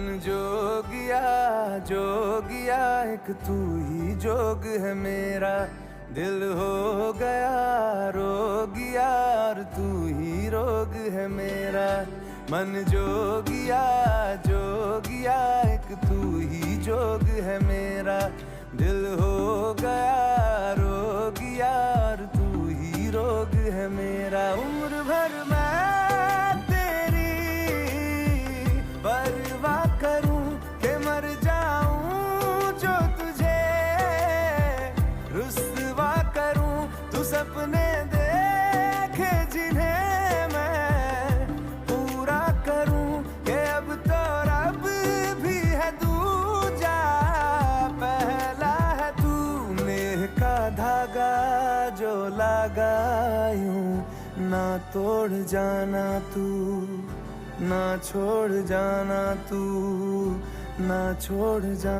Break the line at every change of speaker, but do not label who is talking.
मन जोगिया जोगिया एक तू ही जोग है मेरा, दिल हो गया रोगिया और तू ही रोग है मेरा। मन जोगिया जोगिया एक तू ही जोग है मेरा, दिल हो गया रोगिया और तू ही रोग है मेरा। उम्र भर मैं तेरी परवाह करूं कि मर जाऊं जो तुझे रुस्वा करूं। तू सपने देखे जिन्हें मैं पूरा करूं कि अब तो रब भी है दूजा, पहला है तू। नेह का धागा जो लगा यूं ना तोड़ जाना तू, ना छोड़ जाना तू, ना छोड़ जाना।